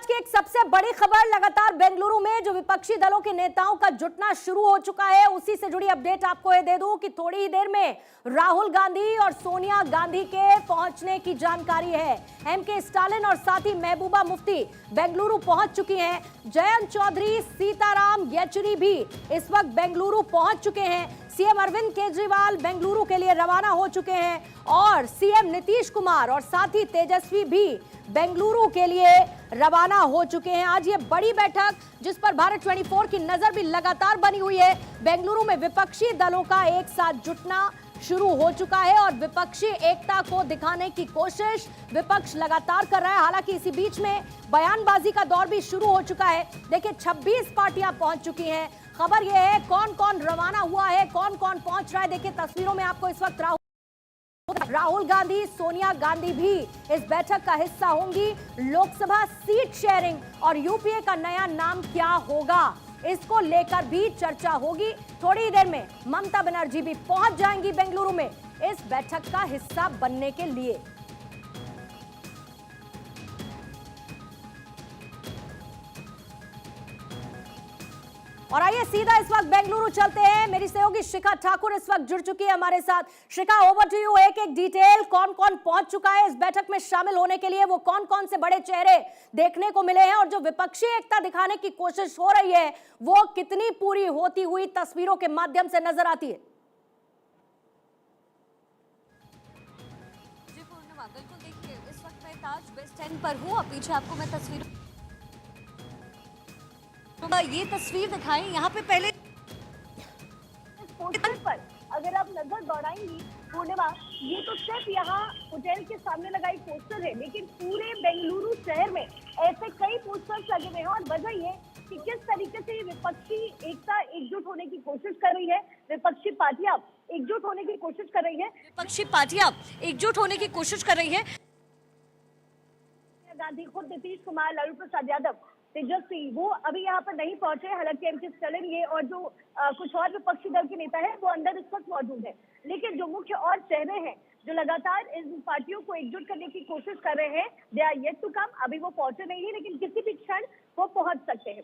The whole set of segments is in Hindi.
आज की एक सबसे बड़ी खबर, लगातार बेंगलुरु में जो विपक्षी दलों के नेताओं का जुटना शुरू हो चुका है, उसी से जुड़ी अपडेट आपको ये दे दूं कि थोड़ी ही देर में राहुल गांधी और सोनिया गांधी के पहुंचने की जानकारी है। एमके स्टालिन और साथ ही महबूबा मुफ्ती बेंगलुरु पहुंच चुकी हैं। जयंत चौधरी, सीताराम येचुरी भी इस वक्त बेंगलुरु पहुंच चुके हैं। सीएम अरविंद केजरीवाल बेंगलुरु के लिए रवाना हो चुके हैं और सीएम नीतीश कुमार और साथ ही तेजस्वी भी बेंगलुरु के लिए रवाना हो चुके हैं। आज ये बड़ी बैठक जिस पर भारत 24 की नजर भी लगातार बनी हुई है। बेंगलुरु में विपक्षी दलों का एक साथ जुटना शुरू हो चुका है और विपक्षी एकता को दिखाने की कोशिश विपक्ष लगातार कर रहा है। हालांकि इसी बीच में बयानबाजी का दौर भी शुरू हो चुका है। देखिए 26 पार्टियां पहुंच चुकी हैं। खबर यह है कौन कौन रवाना हुआ है, कौन कौन पहुंच रहा है। देखिए तस्वीरों में आपको इस वक्त राहुल गांधी, सोनिया गांधी भी इस बैठक का हिस्सा होंगी। लोकसभा सीट शेयरिंग और यूपीए का नया नाम क्या होगा, इसको लेकर भी चर्चा होगी। थोड़ी ही देर में ममता बनर्जी भी पहुंच जाएंगी बेंगलुरु में इस बैठक का हिस्सा बनने के लिए। और आइए सीधा इस वक्त बेंगलुरु चलते हैं। मेरी सहयोगी शिखा ठाकुर इस वक्त जुड़ चुकी है हमारे साथ। शिखा, ओवर टू यू। एक एक डिटेल, कौन कौन पहुंच चुका है इस बैठक में शामिल होने के लिए, वो कौन कौन से बड़े चेहरे देखने को मिले हैं और जो विपक्षी एकता दिखाने की कोशिश हो रही है वो कितनी पूरी होती हुई तस्वीरों के माध्यम से नजर आती है। जी पूर्णिमा, बिल्कुल देखिए इस वक्त मैं ताज बस स्टैंड पर हूँ और पीछे आपको मैं तस्वीर ये तस्वीर दिखाएं। यहाँ पे पहले पोस्टर पर अगर आप नजर दौड़ाएंगी पूर्णिमा, ये तो सिर्फ यहाँ होटल के सामने लगाई पोस्टर है, लेकिन पूरे बेंगलुरु शहर में ऐसे कई पोस्टर्स लगे हुए हैं। और वजह ये कि किस तरीके से विपक्षी एकता एकजुट होने की कोशिश कर रही है, विपक्षी पार्टियां एकजुट होने की कोशिश कर रही है, विपक्षी पार्टियां एकजुट होने की कोशिश कर रही है। गांधी, खुद नीतीश कुमार, लालू प्रसाद यादव, तेजस्वी, वो अभी यहाँ पर नहीं पहुंचे। हालांकि एमके स्टालिन ये और जो कुछ और विपक्षी दल के नेता है वो अंदर इस वक्त मौजूद है। लेकिन जो मुख्य और चेहरे हैं जो लगातार इन पार्टियों को एकजुट करने की कोशिश कर रहे हैं, they are yet to come. अभी वो पहुंचे नहीं है, लेकिन किसी भी क्षण वो पहुंच सकते हैं।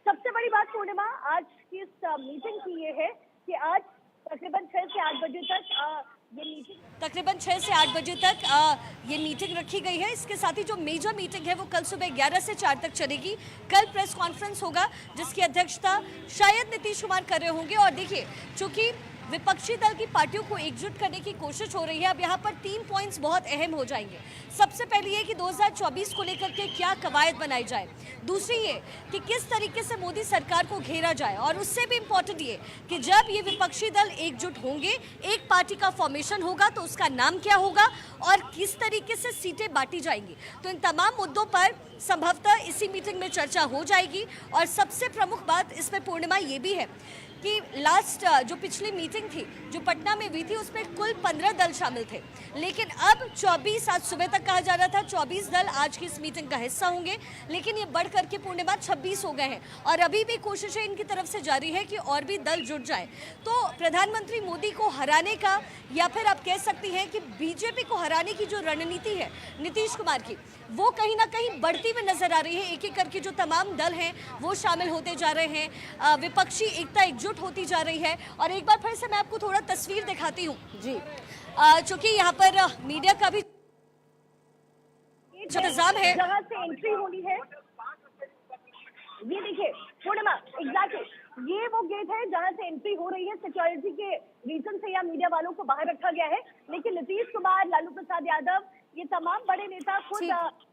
सबसे बड़ी बात पूर्णिमा आज की इस मीटिंग की ये है कि आज तकरीबन 6 से 8 बजे तक तकरीबन 6 से 8 बजे तक ये मीटिंग रखी गई है। इसके साथ ही जो मेजर मीटिंग है वो कल सुबह 11 से 4 तक चलेगी। कल प्रेस कॉन्फ्रेंस होगा जिसकी अध्यक्षता शायद नीतीश कुमार कर रहे होंगे। और देखिए चूंकि विपक्षी दल की पार्टियों को एकजुट करने की कोशिश हो रही है, अब यहाँ पर 3 पॉइंट्स बहुत अहम हो जाएंगे। सबसे पहले ये कि 2024 को लेकर के क्या कवायद बनाई जाए, दूसरी ये कि किस तरीके से मोदी सरकार को घेरा जाए, और उससे भी इम्पोर्टेंट ये कि जब ये विपक्षी दल एकजुट होंगे, एक पार्टी का फॉर्मेशन होगा तो उसका नाम क्या होगा और किस तरीके से सीटें बांटी जाएंगी। तो इन तमाम मुद्दों पर संभवतः इसी मीटिंग में चर्चा हो जाएगी। और सबसे प्रमुख बात इसमें पूर्णिमा ये भी है कि लास्ट जो पिछली मीटिंग थी जो पटना में हुई थी उसमें कुल 15 दल शामिल थे, लेकिन अब 24, आज सुबह तक कहा जा रहा था 24 दल आज की इस मीटिंग का हिस्सा होंगे, लेकिन ये बढ़ करके पूर्णिमा 26 हो गए हैं। और अभी भी कोशिशें इनकी तरफ से जारी है कि और भी दल जुट जाए। तो प्रधानमंत्री मोदी को हराने का, या फिर आप कह सकती हैं कि बीजेपी को हराने की जो रणनीति है नीतीश कुमार की, वो कहीं ना कहीं बढ़ती हुई नजर आ रही है। एक एक करके जो तमाम दल हैं वो शामिल होते जा रहे हैं, विपक्षी एकता एकजुट होती जा रही है। और एक बार फिर से मैं आपको थोड़ा तस्वीर दिखाती हूँ जी, चूंकि यहाँ पर मीडिया का भी इंतजाम है, जहाँ से एंट्री होनी है। ये देखिए पूर्णिमा, एग्जैक्टली ये वो गेट है जहाँ से एंट्री हो रही है। सिक्योरिटी के रीजन से या मीडिया वालों को बाहर रखा गया है, लेकिन नीतीश कुमार, लालू प्रसाद यादव, ये तमाम बड़े नेता, खुद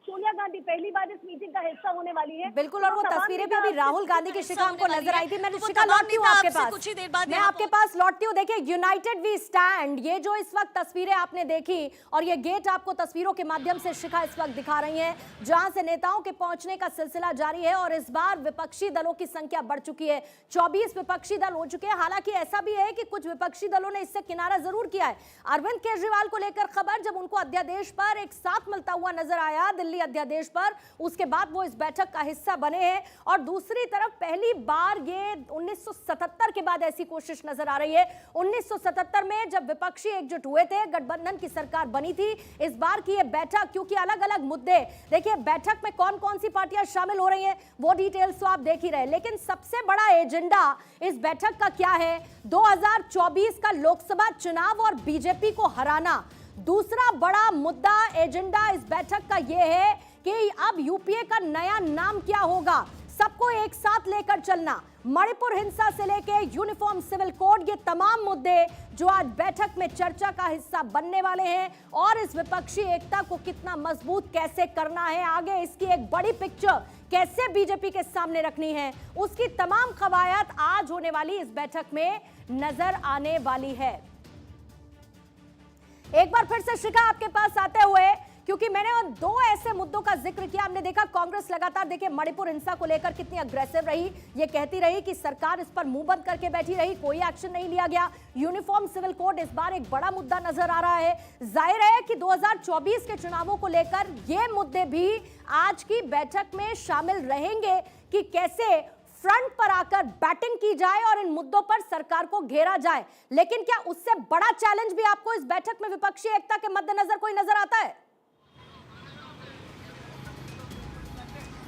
सोनिया गांधी पहली बार इस मीटिंग का हिस्सा होने वाली है। बिल्कुल, और वो तस्वीरें भी अभी राहुल गांधी की शिखा हमको नजर आई थी। मैं शिखा लौटती हूँ आपके पास, कुछ ही देर बाद मैं आपके पास लौटती हूँ। देखिए यूनाइटेड वी स्टैंड, ये जो इस वक्त तस्वीरें आपने देखी और ये गेट आपको तस्वीरों के माध्यम से शिखा इस वक्त दिखा रही है, जहां से नेताओं के पहुंचने का सिलसिला जारी है। और इस बार विपक्षी दलों की संख्या बढ़ चुकी है, 24 विपक्षी दल हो चुके हैं। हालांकि ऐसा भी है कि कुछ विपक्षी दलों ने इससे किनारा जरूर किया है। अरविंद केजरीवाल को लेकर खबर, जब उनको अध्यादेश पर पर एक साथ मिलता हुआ नजर आया दिल्ली अध्यादेश पर, उसके बाद वो इस बैठक का हिस्सा बने हैं। और दूसरी तरफ पहली बार ये 1977 के बाद ऐसी कोशिश नजर आ रही है। 1977 में जब विपक्षी एकजुट हुए थे, गठबंधन की सरकार बनी थी, इस बार की ये बैठक, क्योंकि अलग अलग मुद्दे, देखिए बैठक में कौन कौन सी पार्टियां शामिल हो रही हैं वो डिटेल्स तो आप देख ही रहे, लेकिन सबसे बड़ा एजेंडा इस बैठक का क्या है? 2024 का लोकसभा चुनाव और बीजेपी को हराना। दूसरा बड़ा मुद्दा एजेंडा इस बैठक का यह है कि अब यूपीए का नया नाम क्या होगा, सबको एक साथ लेकर चलना। मणिपुर हिंसा से लेकर यूनिफॉर्म सिविल कोड, ये तमाम मुद्दे जो आज बैठक में चर्चा का हिस्सा बनने वाले हैं। और इस विपक्षी एकता को कितना मजबूत कैसे करना है, आगे इसकी एक बड़ी पिक्चर कैसे बीजेपी के सामने रखनी है, उसकी तमाम कवायद आज होने वाली इस बैठक में नजर आने वाली है। एक बार फिर से शिखा आपके पास आते हुए, क्योंकि मैंने उन दो ऐसे मुद्दों का जिक्र किया, हमने देखा कांग्रेस लगातार देखिए मणिपुर हिंसा को लेकर कितनी अग्रेसिव रही, ये कहती रही कि सरकार इस पर मुंह बंद करके बैठी रही, कोई एक्शन नहीं लिया गया। यूनिफॉर्म सिविल कोड इस बार एक बड़ा मुद्दा नजर आ रहा है। जाहिर है कि 2024 के चुनावों को लेकर ये मुद्दे भी आज की बैठक में शामिल रहेंगे कि कैसे फ्रंट पर आकर बैटिंग की जाए और इन मुद्दों पर सरकार को घेरा जाए। लेकिन क्या उससे बड़ा चैलेंज भी आपको इस बैठक में विपक्षी एकता के मद्देनजर कोई नजर आता है?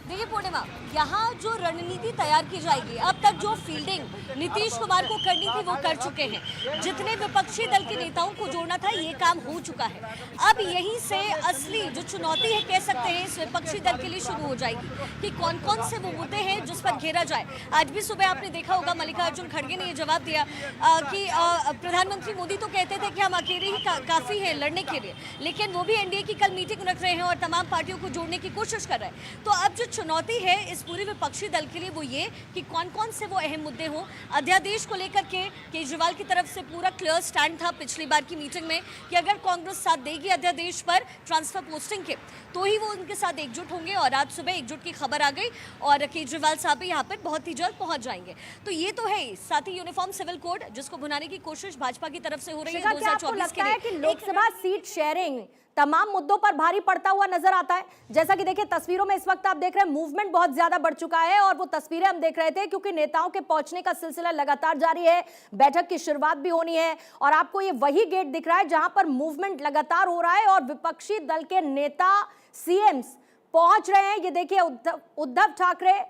देखिए पूर्णिमा, यहाँ जो रणनीति तैयार की जाएगी, अब तक जो फील्डिंग नीतीश कुमार को करनी थी वो कर चुके हैं। जितने विपक्षी दल के नेताओं को जोड़ना था ये काम हो चुका है। अब यहीं से असली जो चुनौती है कह सकते हैं इस विपक्षी दल के लिए शुरू हो जाएगी कि कौन कौन से वो मुद्दे हैं जिस पर घेरा जाए। आज भी सुबह आपने देखा होगा मल्लिकार्जुन खड़गे ने ये जवाब दिया कि प्रधानमंत्री मोदी तो कहते थे कि हम अकेले ही काफी है लड़ने के लिए, लेकिन वो भी एनडीए की कल मीटिंग रख रहे हैं और तमाम पार्टियों को जोड़ने की कोशिश कर रहे हैं। तो अब जो चुनौती है इस पूरे विपक्षी दल के लिए वो ये कि कौन कौन से वो अहम मुद्दे हों। अध्यादेश को लेकर के केजरीवाल की तरफ से पूरा क्लियर स्टैंड था पिछली बार की मीटिंग में कि अगर कांग्रेस साथ देगी अध्यादेश पर ट्रांसफर पोस्टिंग के तो ही वो उनके साथ एकजुट होंगे, और आज सुबह एकजुट की खबर आ गई और केजरीवाल साहब भी यहाँ पर बहुत ही जल्द पहुंच जाएंगे। तो ये तो है। साथ ही यूनिफॉर्म सिविल कोड जिसको भुनाने की कोशिश भाजपा की तरफ से हो रही है 2024 के लिए। लोकसभा सीट शेयरिंग तमाम मुद्दों पर भारी पड़ता हुआ नजर आता है। जैसा कि देखिए तस्वीरों में इस वक्त आप देख रहे हैं मूवमेंट बहुत ज्यादा बढ़ चुका है, और वो तस्वीरें हम देख रहे थे क्योंकि नेताओं के पहुंचने का सिलसिला लगातार जारी है। बैठक की शुरुआत भी होनी है और आपको ये वही गेट दिख रहा है जहां पर मूवमेंट लगातार हो रहा है और विपक्षी दल के नेता सीएम्स पहुंच रहे हैं। ये देखिए उद्धव ठाकरे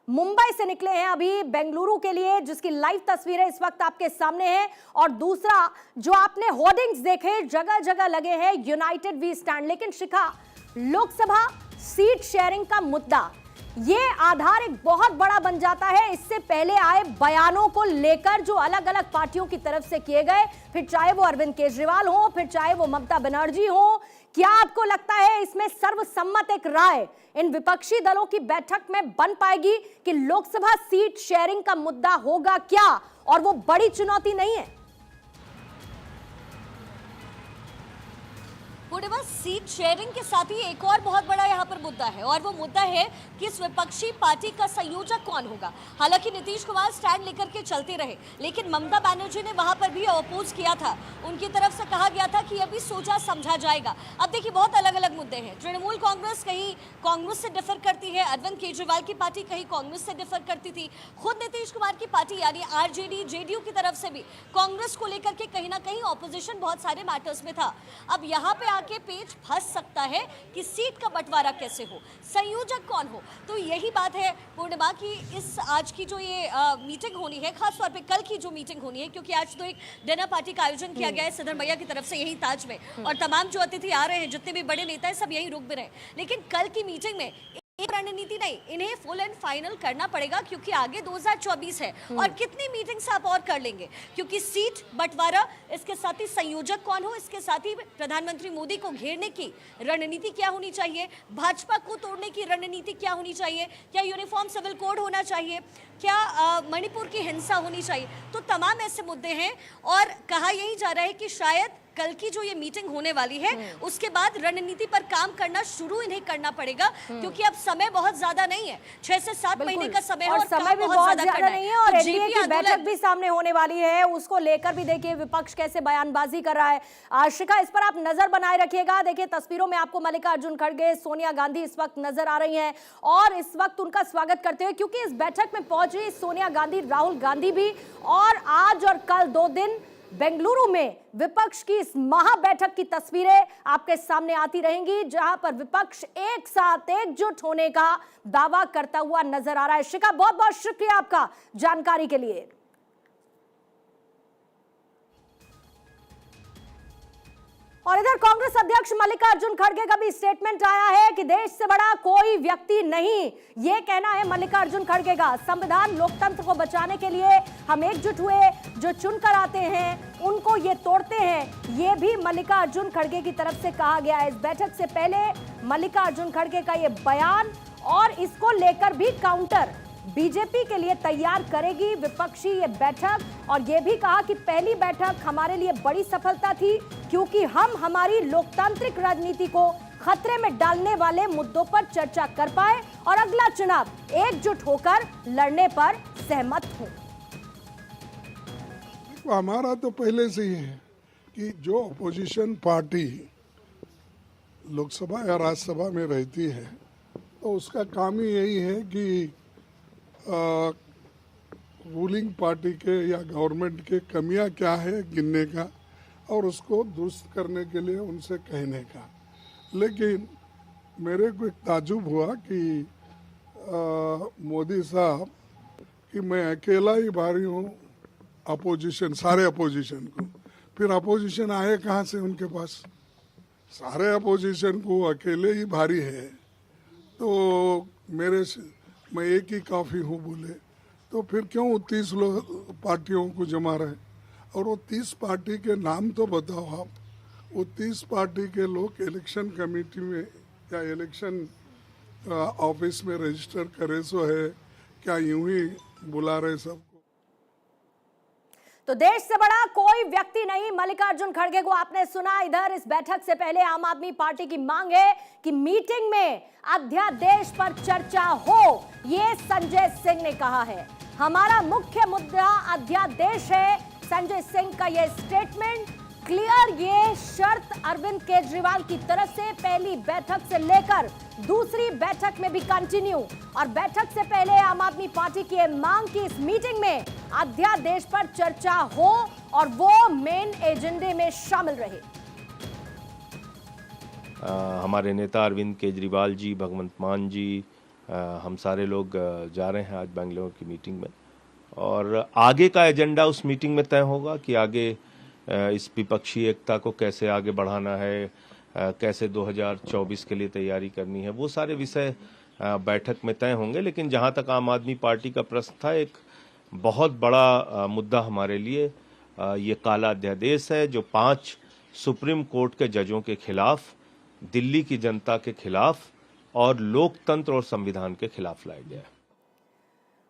मुंबई से निकले हैं अभी बेंगलुरु के लिए, जिसकी लाइव तस्वीरें इस वक्त आपके सामने हैं। और दूसरा जो आपने होर्डिंग्स देखे जगह जगह लगे हैं यूनाइटेड वी स्टैंड। लेकिन शिखा, लोकसभा सीट शेयरिंग का मुद्दा ये आधार एक बहुत बड़ा बन जाता है इससे पहले आए बयानों को लेकर जो अलग अलग पार्टियों की तरफ से किए गए, फिर चाहे वो अरविंद केजरीवाल हो, फिर चाहे वो ममता बनर्जी हो। क्या आपको लगता है इसमें सर्वसम्मत एक राय इन विपक्षी दलों की बैठक में बन पाएगी कि लोकसभा सीट शेयरिंग का मुद्दा होगा क्या और वो बड़ी चुनौती नहीं है? पूर्णिमा, सीट शेयरिंग के साथ ही एक और बहुत बड़ा यहाँ पर मुद्दा है और वो मुद्दा है कि इस विपक्षी पार्टी का संयोजक कौन होगा। हालांकि नीतीश कुमार स्टैंड लेकर के चलते रहे, लेकिन ममता बनर्जी ने वहां पर भी अपोज किया था। उनकी तरफ से कहा गया था कि अभी सोचा समझा जाएगा। अब देखिए बहुत अलग अलग मुद्दे हैं। तृणमूल कांग्रेस कहीं कांग्रेस से डिफर करती है, अरविंद केजरीवाल की पार्टी कहीं कांग्रेस से डिफर करती थी, खुद नीतीश कुमार की पार्टी यानी आरजेडी जेडीयू की तरफ से भी कांग्रेस को लेकर के कहीं ना कहीं ऑपोजिशन बहुत सारे मैटर्स में था। अब यहाँ पे आके पेच फंस सकता है कि सीट का बंटवारा कैसे हो, संयोजक कौन हो। तो यही बात है पूर्णिमा की इस आज की जो ये मीटिंग होनी है, खासतौर पे कल की जो मीटिंग होनी है, क्योंकि आज तो एक डिनर पार्टी का आयोजन किया गया है सिद्धरमैया की तरफ से यही ताज में, और तमाम जो अतिथि आ रहे हैं, जितने भी बड़े नेता हैं, सब यही रुक भी रहे हैं। लेकिन कल की मीटिंग में एक रणनीति नहीं, इन्हें फुल एंड फाइनल करना पड़ेगा क्योंकि आगे 2024 है और कितनी मीटिंग्स आप और कर लेंगे, क्योंकि सीट बंटवारा, इसके साथ ही संयोजक कौन हो, इसके साथ ही प्रधानमंत्री मोदी को घेरने की रणनीति क्या होनी चाहिए, भाजपा को तोड़ने की रणनीति क्या होनी चाहिए, क्या यूनिफॉर्म सिविल कोड होना चाहिए, क्या मणिपुर की हिंसा होनी चाहिए। तो तमाम ऐसे मुद्दे हैं और कहा यही जा रहा है कि शायद कल की जो ये मीटिंग होने वाली है उसके बाद रणनीति पर काम करना शुरू इन्हें करना पड़ेगा, क्योंकि अब समय बहुत ज्यादा नहीं है, 6 से 7 महीने का समय है और समय भी बहुत ज्यादा नहीं है। और तो एनडीए की बैठक भी सामने होने वाली है, उसको लेकर भी देखिए विपक्ष कैसे बयानबाजी कर रहा है। आशिका, इस पर आप नजर बनाए रखिएगा। देखिए तस्वीरों में आपको मल्लिकार्जुन खड़गे, सोनिया गांधी इस वक्त नजर आ रही हैं और इस वक्त उनका स्वागत करते हुए, क्योंकि इस बैठक में पहुंची सोनिया गांधी, राहुल गांधी भी, और आज और कल 2 दिन बेंगलुरु में विपक्ष की इस महा बैठक की तस्वीरें आपके सामने आती रहेंगी, जहां पर विपक्ष एक साथ एकजुट होने का दावा करता हुआ नजर आ रहा है। शिखा, बहुत बहुत शुक्रिया आपका जानकारी के लिए। और इधर कांग्रेस अध्यक्ष मल्लिकार्जुन खड़गे का भी स्टेटमेंट आया है कि देश से बड़ा कोई व्यक्ति नहीं, ये कहना है मल्लिकार्जुन खड़गे का। संविधान लोकतंत्र को बचाने के लिए हम एकजुट हुए, जो चुनकर आते हैं उनको ये तोड़ते हैं, ये भी मल्लिकार्जुन खड़गे की तरफ से कहा गया है। इस बैठक से पहले मल्लिकार्जुन खड़गे का ये बयान, और इसको लेकर भी काउंटर बीजेपी के लिए तैयार करेगी विपक्षी ये बैठक। और ये भी कहा कि पहली बैठक हमारे लिए बड़ी सफलता थी, क्योंकि हम हमारी लोकतांत्रिक राजनीति को खतरे में डालने वाले मुद्दों पर चर्चा कर पाए और अगला चुनाव एकजुट होकर लड़ने पर सहमत हो। हमारा तो पहले से ही है कि जो अपोजिशन पार्टी लोकसभा या राज्यसभा में रहती है तो उसका काम ही यही है कि रूलिंग पार्टी के या गवर्नमेंट के कमियां क्या है गिनने का और उसको दुरुस्त करने के लिए उनसे कहने का। लेकिन मेरे को एक ताजुब हुआ कि मोदी साहब कि मैं अकेला ही भारी हूँ अपोजिशन, सारे अपोजिशन को, फिर अपोजिशन आए कहाँ से उनके पास? सारे अपोजिशन को अकेले ही भारी है, तो मैं एक ही काफ़ी हूँ बोले, तो फिर क्यों 30 लोग पार्टियों को जमा रहे? और वो 30 पार्टी के नाम तो बताओ आप। वो 30 पार्टी के लोग इलेक्शन कमेटी में या इलेक्शन ऑफिस में रजिस्टर करे सो है क्या यूं ही बुला रहे सबको? तो देश से बड़ा कोई व्यक्ति नहीं, मल्लिकार्जुन खड़गे को आपने सुना। इधर इस बैठक से पहले आम आदमी पार्टी की मांग है कि मीटिंग में अध्यादेश पर चर्चा हो, ये संजय सिंह ने कहा है। हमारा मुख्य मुद्दा अध्यादेश है, संजय सिंह का ये स्टेटमेंट क्लियर। ये शर्त अरविंद केजरीवाल की तरफ से पहली बैठक से लेकर दूसरी बैठक में भी कंटिन्यू। और बैठक से पहले आम आदमी पार्टी की मांग की इस मीटिंग में अध्यादेश पर चर्चा हो और वो मेन एजेंडे में शामिल रहे। हमारे नेता अरविंद केजरीवाल जी, भगवंत मान जी, हम सारे लोग जा रहे हैं आज बेंगलुरु की मीटिंग में, और आगे का एजेंडा उस मीटिंग में तय होगा कि आगे इस विपक्षी एकता को कैसे आगे बढ़ाना है, कैसे 2024 के लिए तैयारी करनी है, वो सारे विषय बैठक में तय होंगे। लेकिन जहां तक आम आदमी पार्टी का प्रश्न था, एक बहुत बड़ा मुद्दा हमारे लिए ये काला अध्यादेश है, जो 5 सुप्रीम कोर्ट के जजों के खिलाफ, दिल्ली की जनता के खिलाफ और लोकतंत्र और संविधान के खिलाफ लाया गया है।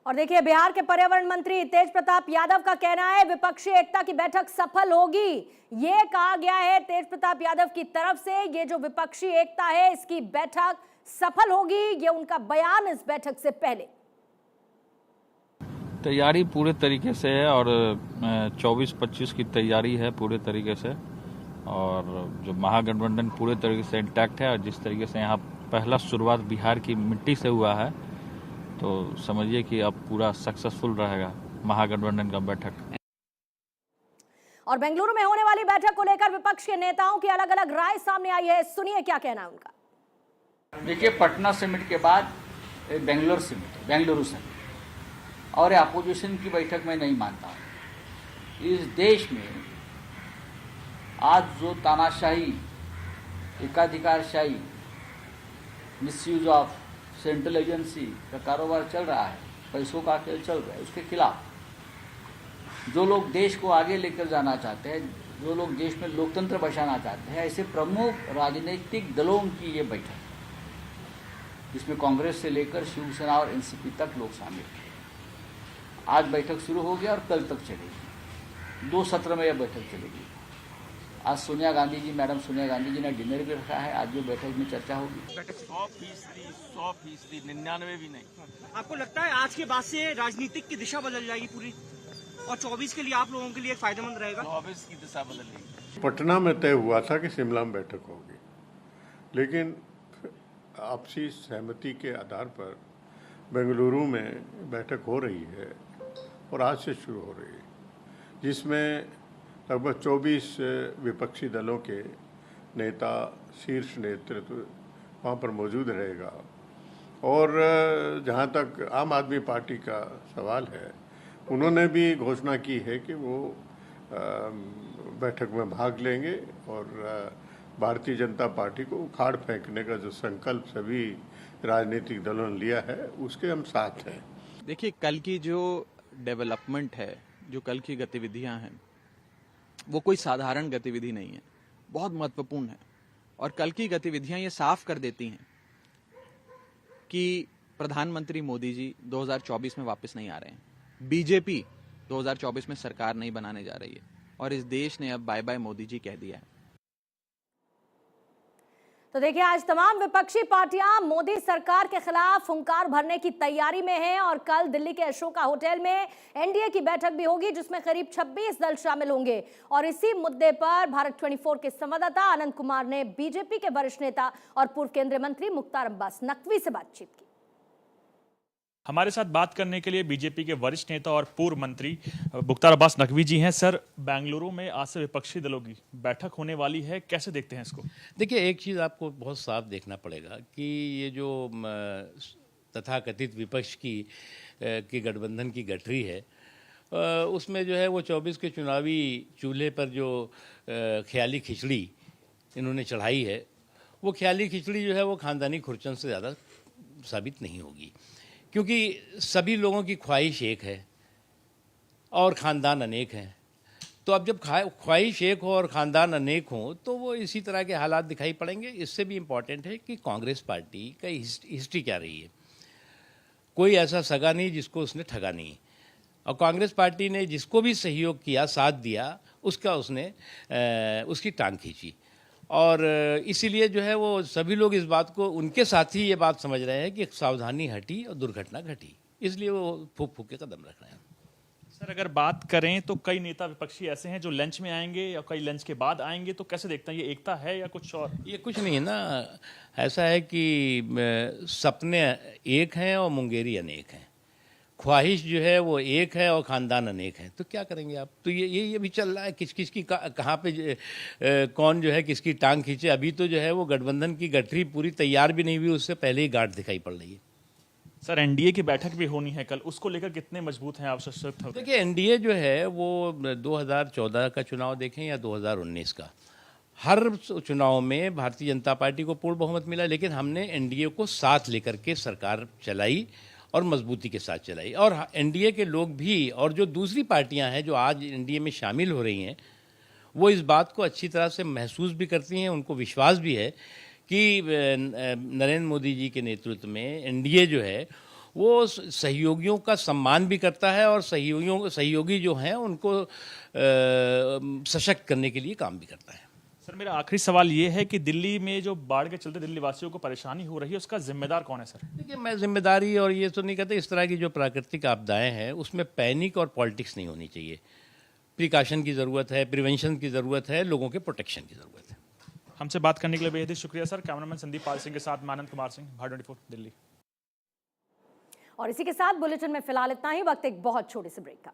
और देखिए बिहार के पर्यावरण मंत्री तेज प्रताप यादव का कहना है विपक्षी एकता की बैठक सफल होगी। ये कहा गया है तेज प्रताप यादव की तरफ से, ये जो विपक्षी एकता है इसकी बैठक सफल होगी, ये उनका बयान इस बैठक से पहले। तैयारी पूरे तरीके से है और 24-25 की तैयारी है पूरे तरीके से, और जो महागठबंधन पूरे तरीके से इंटैक्ट है। और जिस तरीके से यहाँ पहला शुरुआत बिहार की मिट्टी से हुआ है, तो समझिए कि अब पूरा सक्सेसफुल रहेगा महागठबंधन का बैठक। और बेंगलुरु में होने वाली बैठक को लेकर विपक्ष के नेताओं की अलग अलग राय सामने आई है, सुनिए क्या कहना है उनका। देखिए, पटना समिट के बाद बेंगलुरु समिट और अपोजिशन की बैठक में नहीं मानता हूँ। इस देश में आज जो तानाशाही, एकाधिकारशाही, मिसयूज ऑफ सेंट्रल एजेंसी का कारोबार चल रहा है, पैसों का खेल चल रहा है, उसके खिलाफ जो लोग देश को आगे लेकर जाना चाहते हैं, जो लोग देश में लोकतंत्र बचाना चाहते हैं, ऐसे प्रमुख राजनीतिक दलों की ये बैठक, जिसमें कांग्रेस से लेकर शिवसेना और एनसीपी तक लोग शामिल हैं। आज बैठक शुरू हो गया और कल तक चलेगी, 2 सत्र में यह बैठक चलेगी। आज सोनिया गांधी जी, मैडम सोनिया गांधी जी ने डिनर भी रखा है, आज जो बैठक में चर्चा होगी। 100%, 99 भी नहीं। आपको लगता है आज के बाद से राजनीतिक की दिशा बदल जाएगी पूरी, और 24 के लिए आप लोगों के लिए फायदेमंद रहेगा? 24 की दिशा बदलेगी। पटना में तय हुआ था कि शिमला में बैठक होगी, लेकिन आपसी सहमति के आधार पर बेंगलुरु में बैठक हो रही है और आज से शुरू हो रही है, जिसमें लगभग 24 विपक्षी दलों के नेता, शीर्ष नेतृत्व वहाँ पर मौजूद रहेगा। और जहाँ तक आम आदमी पार्टी का सवाल है, उन्होंने भी घोषणा की है कि वो बैठक में भाग लेंगे और भारतीय जनता पार्टी को उखाड़ फेंकने का जो संकल्प सभी राजनीतिक दलों ने लिया है, उसके हम साथ हैं। देखिए, कल की जो डेवलपमेंट है, जो कल की गतिविधियां हैं, वो कोई साधारण गतिविधि नहीं है, बहुत महत्वपूर्ण है। और कल की गतिविधियां ये साफ कर देती हैं कि प्रधानमंत्री मोदी जी 2024 में वापस नहीं आ रहे हैं। बीजेपी 2024 में सरकार नहीं बनाने जा रही है और इस देश ने अब बाय बाय मोदी जी कह दिया है। तो देखिए, आज तमाम विपक्षी पार्टियां मोदी सरकार के खिलाफ हुंकार भरने की तैयारी में हैं और कल दिल्ली के अशोका होटल में एनडीए की बैठक भी होगी, जिसमें करीब 26 दल शामिल होंगे। और इसी मुद्दे पर भारत 24 के संवाददाता आनंद कुमार ने बीजेपी के वरिष्ठ नेता और पूर्व केंद्रीय मंत्री मुख्तार अब्बास नकवी से बातचीत की। हमारे साथ बात करने के लिए बीजेपी के वरिष्ठ नेता और पूर्व मंत्री मुख्तार अब्बास नकवी जी हैं। सर, बेंगलुरु में आज से विपक्षी दलों की बैठक होने वाली है, कैसे देखते हैं इसको? देखिए, एक चीज़ आपको बहुत साफ देखना पड़ेगा कि ये जो तथाकथित विपक्ष की गठबंधन की गठरी है, उसमें जो है वो 24 के चुनावी चूल्हे पर जो ख्याली खिचड़ी इन्होंने चढ़ाई है, वो ख्याली खिचड़ी जो है वो खानदानी खुरचन से ज़्यादा साबित नहीं होगी, क्योंकि सभी लोगों की ख्वाहिश एक है और ख़ानदान अनेक हैं। तो अब जब ख्वाहिश एक हो और ख़ानदान अनेक हो तो वो इसी तरह के हालात दिखाई पड़ेंगे। इससे भी इम्पॉर्टेंट है कि कांग्रेस पार्टी का हिस्ट्री क्या रही है। कोई ऐसा सगा नहीं जिसको उसने ठगा नहीं, और कांग्रेस पार्टी ने जिसको भी सहयोग किया, साथ दिया, उसका उसने उसकी टांग खींची। और इसीलिए जो है वो सभी लोग इस बात को, उनके साथ ही ये बात समझ रहे हैं कि सावधानी हटी और दुर्घटना घटी, इसलिए वो फूक फूक के कदम रख रहे हैं। सर, अगर बात करें तो कई नेता विपक्षी ऐसे हैं जो लंच में आएंगे या कई लंच के बाद आएंगे, तो कैसे देखते हैं, ये एकता है या कुछ और? ये कुछ नहीं है ना, ऐसा है कि सपने एक हैं और मुंगेरी अनेक हैं। ख्वाहिश जो है वो एक है और ख़ानदान अनेक है, तो क्या करेंगे आप? तो ये भी चल रहा है, किस की कहाँ पे कौन जो है किसकी टांग खींचे। अभी तो जो है वो गठबंधन की गठरी पूरी तैयार भी नहीं हुई, उससे पहले ही गांठ दिखाई पड़ रही है। सर, एनडीए की बैठक भी होनी है कल, उसको लेकर कितने मजबूत हैं आप? देखिए, एनडीए जो है वो 2014 का चुनाव देखें या 2019 का, हर चुनाव में भारतीय जनता पार्टी को पूर्ण बहुमत मिला, लेकिन हमने एनडीए को साथ लेकर के सरकार चलाई और मजबूती के साथ चलाई। और एनडीए के लोग भी और जो दूसरी पार्टियां हैं जो आज एनडीए में शामिल हो रही हैं, वो इस बात को अच्छी तरह से महसूस भी करती हैं, उनको विश्वास भी है कि नरेंद्र मोदी जी के नेतृत्व में एनडीए जो है वो सहयोगियों का सम्मान भी करता है और सहयोगी जो हैं उनको सशक्त करने के लिए काम भी करता है। सर, मेरा आखिरी सवाल ये है कि दिल्ली में जो बाढ़ के चलते दिल्ली वासियों को परेशानी हो रही है, उसका जिम्मेदार कौन है? सर, देखिए, मैं जिम्मेदारी और ये तो नहीं कहते, इस तरह की जो प्राकृतिक आपदाएं हैं उसमें पैनिक और पॉलिटिक्स नहीं होनी चाहिए। प्रिकॉशन की ज़रूरत है, प्रिवेंशन की ज़रूरत है, लोगों के प्रोटेक्शन की ज़रूरत है। हमसे बात करने के लिए बेहद शुक्रिया सर। कैमरामैन संदीप पाल सिंह के साथ मैं आनंद कुमार सिंह, भारत 24 दिल्ली। और इसी के साथ बुलेटिन में फिलहाल इतना ही। वक्त एक बहुत छोटे से ब्रेक का।